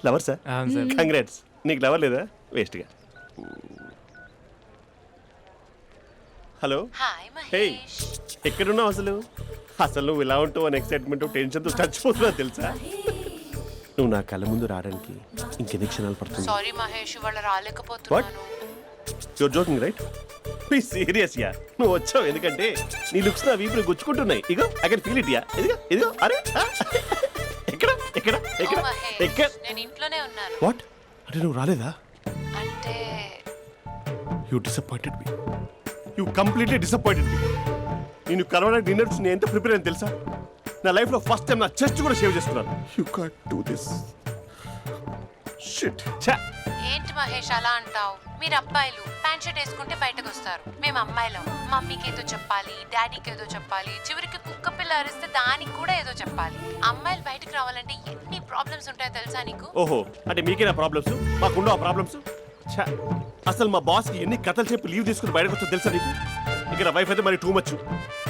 Lover sir? Congrats. నీకు lover లేదా? వేస్ట్గా. హలో. హే, ఎక్కడున్నావు అసలు? అసలు నువ్వు ఇలా ఉంటావు అని ఎక్సైట్మెంట్ టెన్షన్తో చచ్చిపోతున్నా తెలుసా? నువ్వు నా కళ్ళ ముందు రావడానికి ఇంకెన్ని క్షణాలు పడుతుంది? సారీ మహేష్, వాళ్ళు రాలేకపోతున్నాను. You're joking right? Please serious yeah. నువ్వు వచ్చావు ఎందుకంటే నీ లుక్స్ నా వీపుని గుచ్చుకుంటున్నాయి. ఇగో I can feel it yeah. ఇదిగో ఇదిగో. అరే ఎక్కడ ఎక్కడ ఎక్కడ ఎక్కడ? నేను ఇంట్లోనే ఉన్నాను. వాట్ అంటే నువ్వు రాలేదా? అంటే you disappointed me. You completely disappointed me. నేను కరోనా డిన్నర్స్ నేను ఎంత ప్రిపేర్ అని తెలుసా? నా లైఫ్లో ఫస్ట్ టైం నా చెస్ట్ కూడా సేవ్ చేసుకున్నాను. You can't do this. Shit. ఏంటి మహేష్ అలా అంటావు? మీరు అబ్బాయిలు ప్యాంట్ షర్ట్ వేసుకుంటే బయటకు వస్తారు. మేము అమ్మాయిలం మమ్మీకి ఏదో చెప్పాలి, డాడీకి ఏదో చెప్పాలి, చివరికి కుక్క పిల్ల అరిస్తే దానికి కూడా ఏదో చెప్పాలి. అమ్మాయిలు బయటకు రావాలంటే ఎన్ని ప్రాబ్లమ్స్ ఉంటాయో తెలుసా నీకు? ఓహో, అంటే మీకేనా ప్రాబ్లమ్స్? మాకుండా ఆ ప్రాబ్లమ్స్? అసలు మా బాస్కి ఎన్ని కథలు చెప్పి లీవ్ తీసుకుని బయటకు వచ్చో తెలుసా నీకు? ఇక్కడ వైఫ్ అయితే మరి టూ మచ్.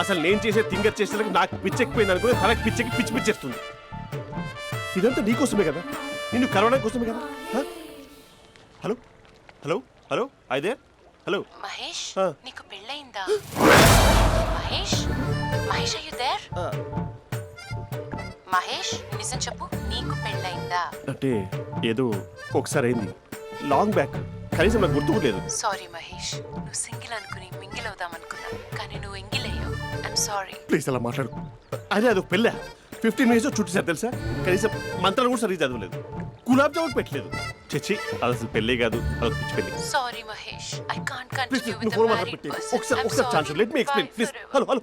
అసలు నేను చేసే థింగర్ చేసేందుకు నాకు పిచ్చెక్కిపోయింది అనుకుని తనకి పిచ్చెక్కి పిచ్చి పిచ్చేస్తుంది. ఇదంతా నీకోసమే కదా, నిన్ను కరోనా కోసమే కదా. హలో హలో హలో అయితే హలో మహేష్, నీకు పెళ్ళయిందా? Mahesh Mahesh are you there? మహేష్ నిజం చెప్పు, నీకు పెళ్ళయిందా? అంటే ఏదో ఒకసారి అయింది, లాంగ్ బ్యాక్, కనీసం నాకు గుర్తులేదు. సారీ మహేష్, నువ్వు సింగిల్ అనుకుని మింగిల్ అవుదాం అనుకున్నా, కానీ నువ్వు ఎంగిల్ అయ్యావు. I'm sorry. ప్లీజ్ అలా మాట్లాడు. అదే అదొక పెళ్ళ 15 minutes చుట్టేసారు తెలుసా? కనీసం మంత్రాలు కూడా సరిగ్గా చదవలేదు, గులాబ్ జామున్ పెట్టలేదు. చచ్చి, అది అసలు పెళ్ళే కాదు, అదొక పిచ్చి పెళ్ళి. Sorry Mahesh, I can't continue with the phone married మాట్లాడి పర్సన్. ఒకసారి chance let me explain please. Hello hello.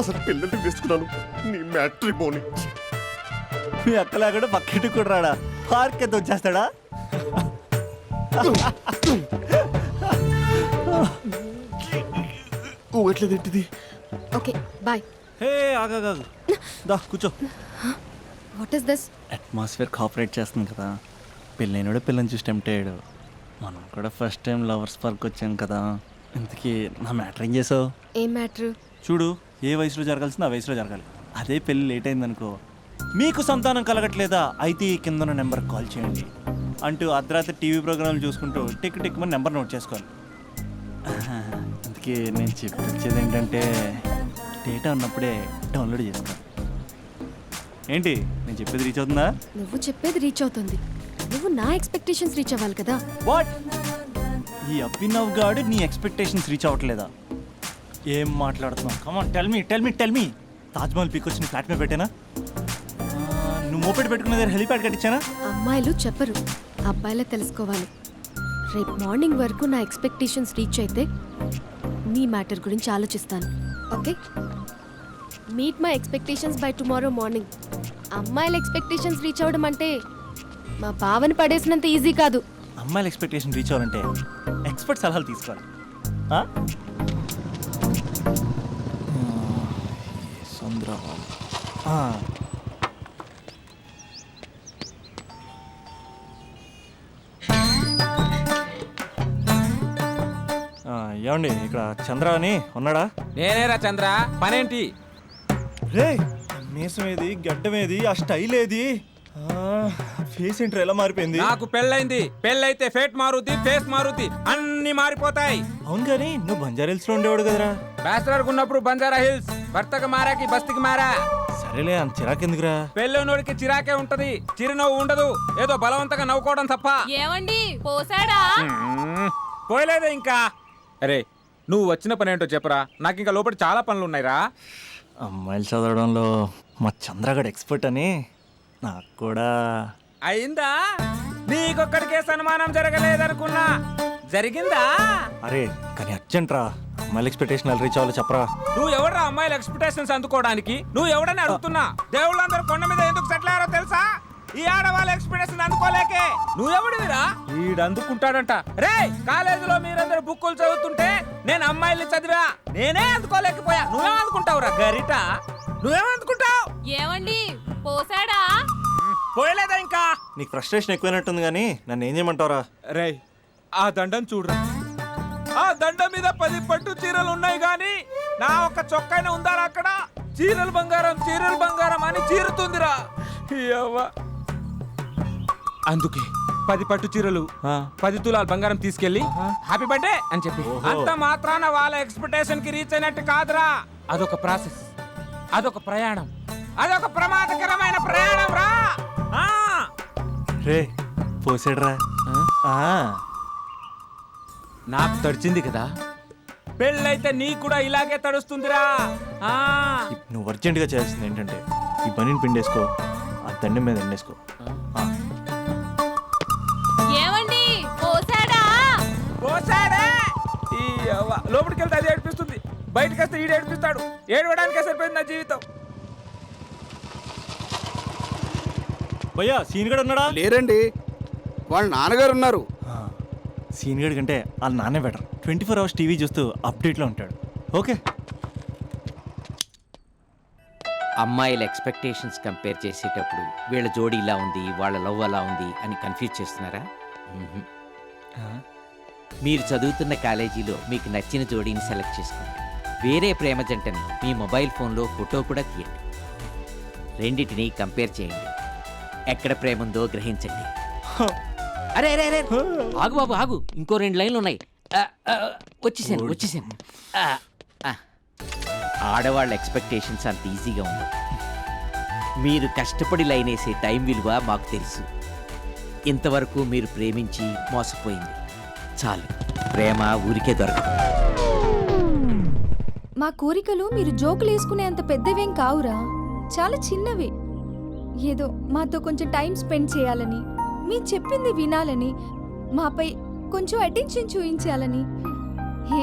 అసలు పిల్లల్ని వేసుకున్నాను నీ మ్యాట్రిమోని. మీ అక్కలా కూడా పక్కింటి కూడా రాడా? పార్క్ ఎంత వచ్చేస్తాడా? ఎట్లేదేంటిది? Okay bye. హే ఆగా దా కూర్చో. What is this? Atmosphere cooperate చేస్తుంది కదా. పెళ్ళైనడు పిల్లని చూసి టెంప్ట్ అయ్యాడు. మనం కూడా ఫస్ట్ టైం లవర్స్ పార్క్ వచ్చాం కదా. ఇంతకీ నా మ్యాటర్ ఏం చేసావు? ఏం మ్యాటర్? చూడు, ఏ వయసులో జరగాల్సిందో ఆ వయసులో జరగాలి. అదే పెళ్ళి లేట్ అయిందనుకో, మీకు సంతానం కలగట్లేదా అయితే ఈ కింద నెంబర్కి కాల్ చేయండి అంటూ అర్ధరాత్రి టీవీ ప్రోగ్రాంలు చూసుకుంటూ టిక్ టిక్ మన నెంబర్ నోట్ చేసుకోవాలి. అందుకే నేను చెప్పొచ్చేది ఏంటంటే డేటా ఉన్నప్పుడే డౌన్లోడ్ చేసుకోవాలి. ఏంటి నేను చెప్పేది రీచ్ అవుతుందా? నువ్వు చెప్పేది రీచ్ అవుతుంది, నువ్వు నా ఎక్స్పెక్టేషన్స్ రీచ్ అవ్వాలి కదా. వాట్? ఈ అభినవ్ గాడు నీ ఎక్స్పెక్టేషన్స్ రీచ్ అవ్వట్లేదా? ఏం మాట్లాడుతున్నావు? Come on tell me. Taj Mahal peak వచ్చి నీ ఫ్లాట్ మీద పెట్టానా? నువ్వు మోపెట్ పెట్టుకున్న దగ్గర హెలిప్యాడ్ కట్టించానా? అమ్మాయిలు చెప్పరు, అబ్బాయిలే తెలుసుకోవాలి. రేపు మార్నింగ్ వరకు నా ఎక్స్పెక్టేషన్స్ రీచ్ అయితే నీ మ్యాటర్ గురించి ఆలోచిస్తాను. Okay, meet my expectations by tomorrow morning. అమ్మాయిల ఎక్స్పెక్టేషన్స్ రీచ్ అవ్వడం అంటే మా బావని పడేసినంత ఈజీ కాదు. అమ్మాయిల ఎక్స్పెక్టేషన్ రీచ్ అవ్వాలంటే ఎక్స్పర్ట్ సలహాలు తీసుకోవాలి. ఏమండి, ఇక్కడ చంద్ర అని ఉన్నాడా? నేనేరా చంద్ర, పనేంటి? రే, మీసం ఏది, గడ్డం ఏది, ఆ స్టైల్ ఏది, ఫేస్ ఏంటర్ ఎలా మారిపోయింది? నాకు పెళ్ళైంది, పెళ్ళైతే ఫేట్ మారుద్ది, ఫేస్ మారుద్ది, అన్ని మారిపోతాయి. అవును కానీ నువ్వు బంజారా హిల్స్ లో ఉండేవాడు కదరా? బ్యాచిలర్ ఉన్నప్పుడు బంజారా హిల్స్, భర్తకు మారాకి బస్తికి మారా. సరేలే, అంత చిరాకెందుకురా? పెళ్ళోనోడికి చిరాకే ఉంటది, చిరునవ్వు ఉండదు, ఏదో బలవంతంగా నవ్వుకోవడం తప్ప. ఏమండి పోసాడా? పోయలేదే ఇంకా. అరే, నువ్వు వచ్చిన పని ఏంటో చెప్పరా, నాకు ఇంకా లోపల చాలా పనులు ఉన్నాయిరా. అమ్మాయిలు చదవడంలో మా చంద్రగడ్ ఎక్స్పర్ట్ అని నాకు కూడా అయిందా? నీకొక్కడికే సన్మానం జరగలేదనుకున్నా, జరిగిందా? అరే కానీ అర్జెంట్ రా, అమ్మాయిల ఎక్స్పెక్టేషన్ రీచ్ అవ్వాలో చెప్పరా. నువ్వు ఎవడ్రా అమ్మాయిల ఎక్స్పెక్టేషన్స్ అందుకోవడానికి? నువ్వు ఎవడని అడుగుతున్నా. దేవుళ్ళందరూ కొండ మీద ఎందుకు సెటిల్ అయ్యారో తెలుసా? ఈ ఆడవాళ్ళ ఎక్స్పెక్టేషన్ అందుకోలేకే. నువ్వెవడివిరా? వీడు అందుకుంటాడంట. రే, కాలేజీలో మీరందరూ బుక్కులు చదువుతుంటే నేను అమ్మాయిల్ని చదివా, నేనే అందుకోలేకపోయా. నువ్వేం అందుకుంటావురా గరిట? నువ్వేం అందుకుంటావు? ఏమండి పోసాడా? పోయలేదా ఇంకా? నీకు ఫ్రస్ట్రేషన్ ఎక్కువైనట్టుంది కానీ నన్ను ఏం చేయమంటావురా? రే, ఆ దండం చూడరా. ఆ దండం మీద 10 పట్టు చీరలు ఉన్నాయి గాని నా ఒక్క చొక్కైనా ఉందారా అక్కడ? చీరలు బంగారం అని చీరుతుందిరా యవ్వ. అందుకే 10 పట్టు చీరలు 10 తులాల బంగారం తీసుకెళ్ళి హ్యాపీ బర్త్డే అని చెప్పి అంత మాత్రాన వాళ్ళ ఎక్స్పెక్టేషన్ కి రీచ్ అయినట్టు కాదురా. అదొక ప్రాసెస్, అదొక ప్రయాణం, అదొక ప్రమాదకరమైన ప్రయాణం రా. రే పోసాడురా. నాకు తడిచింది కదా, పెళ్ళైతే నీకు కూడా ఇలాగే తడుస్తుందిరా. నువ్వు అర్జెంటుగా చేయాల్సింది ఏంటంటే ఈ పనిని పిండేసుకో, ఆ దండం మీద ఎండేసుకో. ఏమండి పోసాడా? పోసాడే. ఈ యవ్వ. లోపలికి వెళ్తే అది ఏడిపిస్తుంది, బయటకు వస్తే ఈడు ఏడిపిస్తాడు. ఏడవడానికే సరిపోయింది నా జీవితం. భయ్యా సీన్ గడు ఉన్నాడా? లేరండి, వాళ్ళ నాన్నగారు ఉన్నారు. సీన్ గడి కంటే వాళ్ళ నాన్నే బెటర్. 24 అవర్స్ టీవీ చూస్తూ అప్డేట్లో ఉంటాడు. ఓకే. అమ్మాయిల ఎక్స్పెక్టేషన్స్ కంపేర్ చేసేటప్పుడు వీళ్ళ జోడి ఇలా ఉంది, వాళ్ళ లవ్ అలా ఉంది అని కన్ఫ్యూజ్ చేస్తున్నారా? మీరు చదువుతున్న కాలేజీలో మీకు నచ్చిన జోడీని సెలెక్ట్ చేసుకోండి. వేరే ప్రేమ జంటని మీ మొబైల్ ఫోన్లో ఫోటో కూడా తీయండి. రెండింటిని కంపేర్ చేయండి. ఎక్కడ ప్రేమ ఉందో గ్రహించండి. అరే అరే అరే ఆగు బాబు ఆగు, ఇంకో 2 లైన్లు ఉన్నాయి. వచ్చేసాను. ఆడవాళ్ళ ఎక్స్పెక్టేషన్స్ అంత ఈజీగా ఉండవు. మీరు కష్టపడి లైన్ వేసే టైం విలువ మాకు తెలుసు. ఇంతవరకు మీరు ప్రేమించి మోసపోయింది చాలు. ప్రేమ ఊరికే దొరకదు. మా కోరికలు మీరు జోకులు వేసుకునేంత పెద్దవేం కావురా, చాలా చిన్నవి. ఏదో మాతో కొంచెం టైం స్పెండ్ చేయాలని, మీ చెప్పింది వినాలని, మాపై కొంచెం అటెన్షన్ చూపించాలని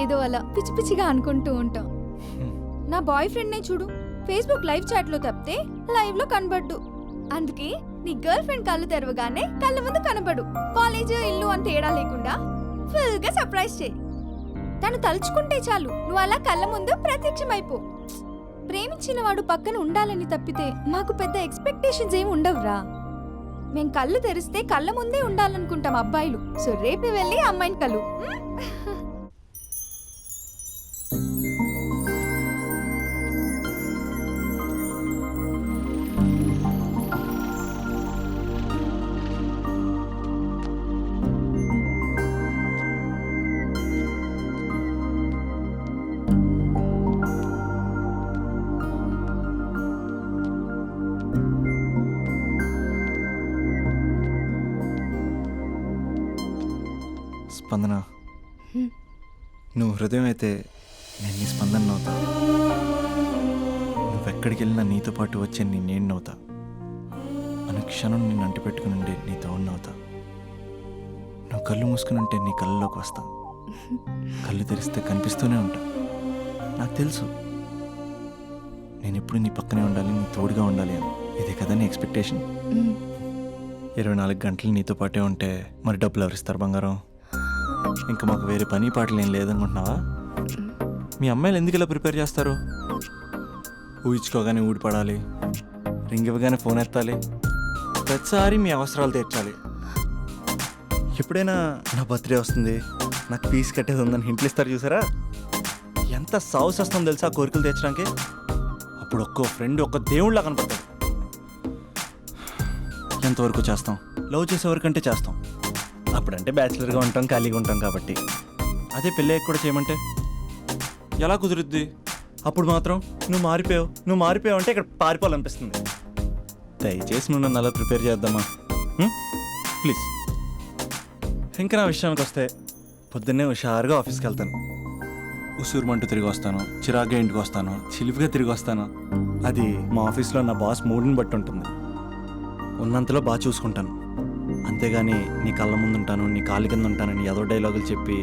ఏదో అలా పిచ్చి పిచ్చిగా అనుకుంటూ ఉంటాం. నా బాయ్ ఫ్రెండ్నే చూడు, ఫేస్బుక్ లైవ్ చాట్లో తప్పితే లైవ్ లో కనబడ్డు. అందుకే నీ గర్ల్ ఫ్రెండ్ కళ్ళు తెరవగానే కళ్ళ ముందు కనబడు. కాలేజ్ ఇల్లు అని తేడా లేకుండా ఫుల్ గా సర్ప్రైజ్ చేయి. తను తలుచుకుంటే చాలు నువ్వు అలా కళ్ళ ముందు ప్రత్యక్షమైపో. ప్రేమించిన వాడు పక్కన ఉండాలని తప్పితే మాకు పెద్ద ఎక్స్పెక్టేషన్స్ ఏమి ఉండవురా. మేం కళ్ళు తెరిస్తే కళ్ళ ముందే ఉండాలనుకుంటాం అబ్బాయిలు. సో రేపు వెళ్ళి అమ్మాయిని కలు. స్పందన, నువ్వు హృదయం అయితే నేను నీ స్పందన నవ్వుతా. నువ్వెక్కడికి వెళ్ళినా నీతో పాటు వచ్చే నేను నవ్వుతా. అనుక్షణం నిన్ను అంటి పెట్టుకుని ఉండే నీ తోడు నవ్వుతా. నువ్వు కళ్ళు మూసుకుని ఉంటే నీ కళ్ళలోకి వస్తా. కళ్ళు తెరిస్తే కనిపిస్తూనే ఉంటా. నాకు తెలుసు నేను ఎప్పుడు నీ పక్కనే ఉండాలి, నీ తోడుగా ఉండాలి అని. ఇదే కదా నీ ఎక్స్పెక్టేషన్? 24 గంటలు నీతో పాటే ఉంటే మరి డబ్బులు ఎవరిస్తారు బంగారం? ఇంకా మాకు వేరే పని పాటలు ఏం లేదనుకుంటున్నావా? మీ అమ్మాయిలు ఎందుకు ఇలా ప్రిపేర్ చేస్తారు? ఊహించుకోగానే ఊడిపడాలి, రింగ్ ఇవ్వగానే ఫోన్ ఎత్తాలి, ప్రతిసారి మీ అవసరాలు తీర్చాలి. ఎప్పుడైనా నా బర్త్డే వస్తుంది, నాకు ఫీజు కట్టేది ఉందని హింట్లు ఇస్తారు చూసారా? ఎంత సాహస్ వస్తుందో తెలుసా కోరికలు తీర్చడానికి. అప్పుడు ఒక్కో ఫ్రెండ్ ఒక్క దేవుళ్ళ కనపడతాడు. ఎంతవరకు చేస్తాం? లవ్ చేసేవరకంటే చేస్తాం. అప్పుడంటే బ్యాచిలర్గా ఉంటాం, ఖాళీగా ఉంటాం కాబట్టి. అదే పెళ్ళి కూడా చేయమంటే ఎలా కుదురుద్ది? అప్పుడు మాత్రం నువ్వు మారిపోయావు అంటే ఇక్కడ పారిపోవాలనిపిస్తుంది. దయచేసి నువ్వు నన్ను అలా ప్రిపేర్ చేద్దామా ప్లీజ్. ఇంకా నా విషయానికి వస్తే పొద్దున్నే హుషారుగా ఆఫీస్కి వెళ్తాను. ఉసూరుమంటూ తిరిగి వస్తాను, చిరాగ్గా ఇంటికి వస్తాను, చిలిపిగా తిరిగి వస్తాను. అది మా ఆఫీస్లో నా బాస్ మూడ్ని బట్టి ఉంటుంది. ఉన్నంతలో బాగా చూసుకుంటాను, అంతేగాని నీ కళ్ళ ముందు ఉంటాను, నీ కాళ్ళ కింద ఉంటానని ఏదో డైలాగులు చెప్పి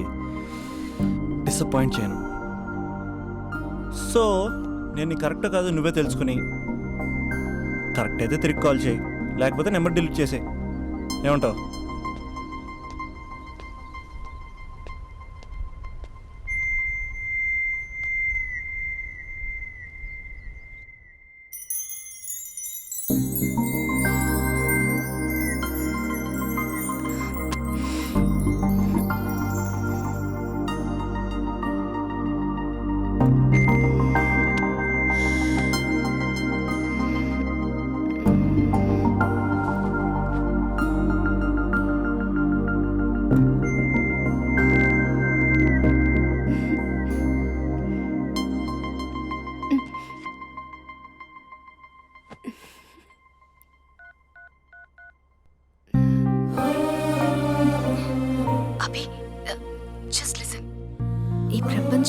డిసప్పాయింట్ చేయను. సో నేను నీ కరెక్ట్ కాదు నువ్వే తెలుసుకుని కరెక్ట్ అయితే తిరిగి కాల్ చేయి, లేకపోతే నెంబర్ డిలీట్ చేసే. ఏమంటావు?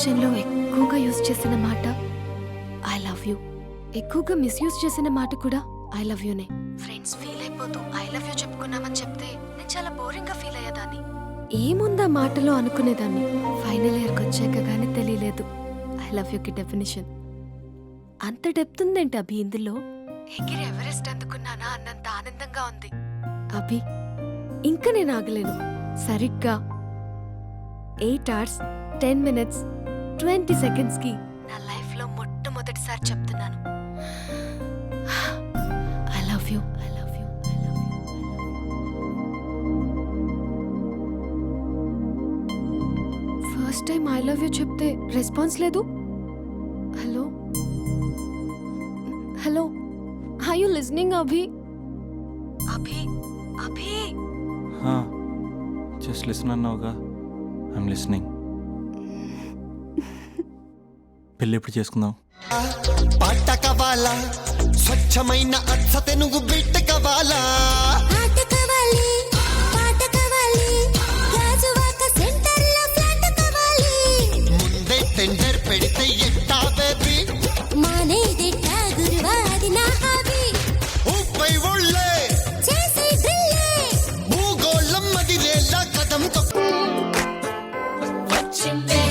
ప్రపంచంలో ఎక్కువగా యూజ్ చేసిన మాట ఐ లవ్ యూ. ఎక్కువగా మిస్యూజ్ చేసిన మాట కూడా ఐ లవ్ యూనే. ఫ్రెండ్స్ ఫీల్ అయిపోతూ ఐ లవ్ యూ చెప్పుకున్నామని చెప్తే నేను చాలా బోరింగ్ గా ఫీల్ అయ్యేదాన్ని. ఏముందా మాటలో అనుకునేదాన్ని. ఫైనల్ ఇయర్కి వచ్చాక గానీ తెలియలేదు ఐ లవ్ యూకి డెఫినేషన్. అంత డెప్త్ ఉందేంటి అభి ఇందులో? ఎగిరి ఎవరెస్ట్ అందుకున్నానా అన్నంత ఆనందంగా ఉంది అభి. ఇంకా నేను ఆగలేను. సరిగ్గా 8 hours 10 minutes 20 seconds కి నా లైఫ్ లో మొట్టమొదటిసారి చెప్తున్నాను I love you. I love you. I love you. First time I love you చెప్తే రెస్పాన్స్ లేదు. Hello hello are you listening Abhi? Abhi Abhi just listen అన్నావుగా. I'm listening. పెళ్ళి ఎప్పుడు చేసుకుందాం? పాట కావాలా, స్వచ్ఛమైన అచ్చ తెనుగు బిడ్డ కావాలా, ఆట కావాలి, పాట కావాలి, గాజువాక సెంటర్లో ఫ్లాట్ కావాలి. ముందే టెండర్ పెడితే ఎట్టా బేబీ, మానేదిట్టా గురువా అది నా హాబీ. ఊపై ఒళ్ళే చేసే డ్రిల్లే భూగోళం మదిరేలా కదం తొక్కు. వచ్చిందే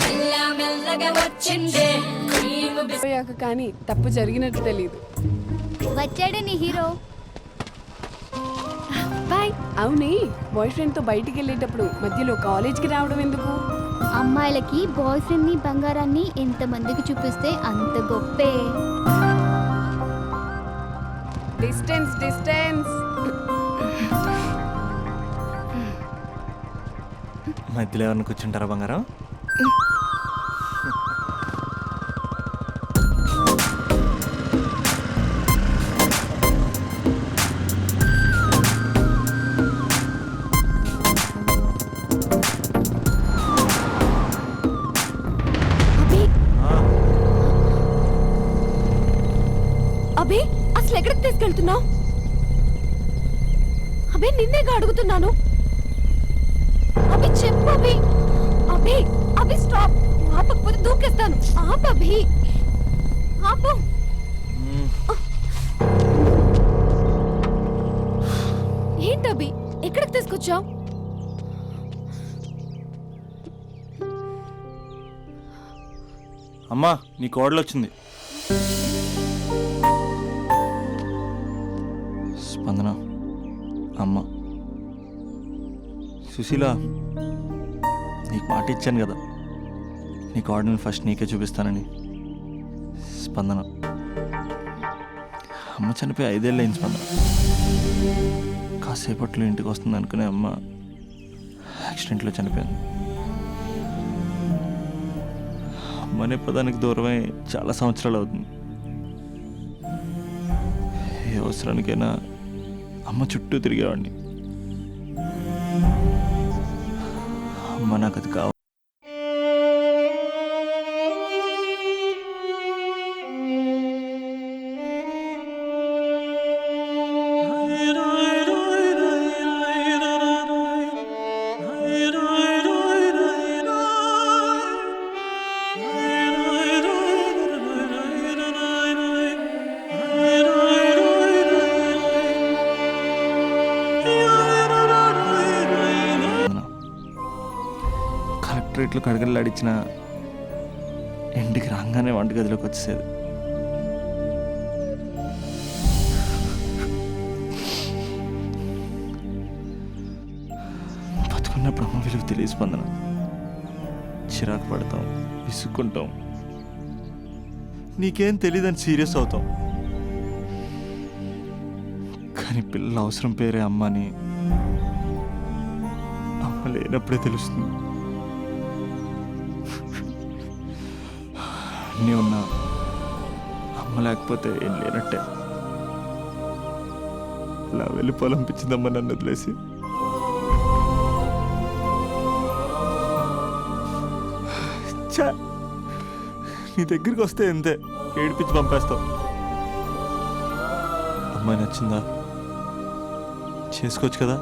మెల్ల మెల్లగా వచ్చిందే పోయాక కానీ తప్పు జరిగినట్టు తెలియదు. వచ్చాడే నీ హీరో. బాయ్. అవునే, బాయ్ ఫ్రెండ్ తో బయటికి వెళ్ళేటప్పుడు మధ్యలో కాలేజ్కి రావడం ఎందుకు? అమ్మాయిలకి బాయ్ ఫ్రెండ్ ని బంగారాన్ని ఎంతమందికి చూపిస్తే అంత గొప్పే. Distance distance. మధ్యలో ఎవరిని కూర్చుంటారా బంగారం? అభి అసలు ఎక్కడికి తీసుకెళ్తున్నావు? అభి నిన్నేగా అడుగుతున్నాను. అభి చెప్పు అభి. అభి అభి స్టాప్. ఆపకపోతే దూకేస్తాను. ఆపు అభి, ఆపు. ఏంటి అభి ఎక్కడికి తీసుకొచ్చావు? అమ్మా నీ కోడలు వచ్చింది. స్పందన అమ్మ. సుశీల, నీకు మాట ఇచ్చాను కదా నీ కోడల్ని ఫస్ట్ నీకే చూపిస్తానని. స్పందన, అమ్మ చనిపోయి 5 ఏళ్ళు అయింది స్పందన. కాసేపట్లో ఇంటికి వస్తుంది అనుకునే అమ్మ యాక్సిడెంట్లో చనిపోయింది. అమ్మనే పదానికి దూరమై చాలా సంవత్సరాలు అవుతుంది. ఏ అవసరానికైనా అమ్మ చుట్టూ తిరిగేవాడిని. అమ్మ నాకు అది కావాలి. కలెక్టరేట్లో కడగలాడిచ్చిన ఇంటికి రాగానే వంటగదిలోకి వచ్చేసేది. బతుకున్నప్పుడు అమ్మ విలువ తెలియ స్పందన. చిరాకు పడతాం, విసుక్కుంటాం, నీకేం తెలియదని సీరియస్ అవుతాం. కానీ పిల్లల అవసరం పేరే అమ్మ అని అమ్మ లేనప్పుడే తెలుస్తుంది. అన్నీ ఉన్నా అమ్మ లేకపోతే ఏం లేనట్టే. ఇలా వెళ్ళిపోవాలనిపించిందమ్మ నన్ను వదిలేసి. నీ దగ్గరికి వస్తే ఎంతే ఏడిపించి పంపేస్తావు. అమ్మాయి నచ్చిందా? చేసుకోవచ్చు కదా.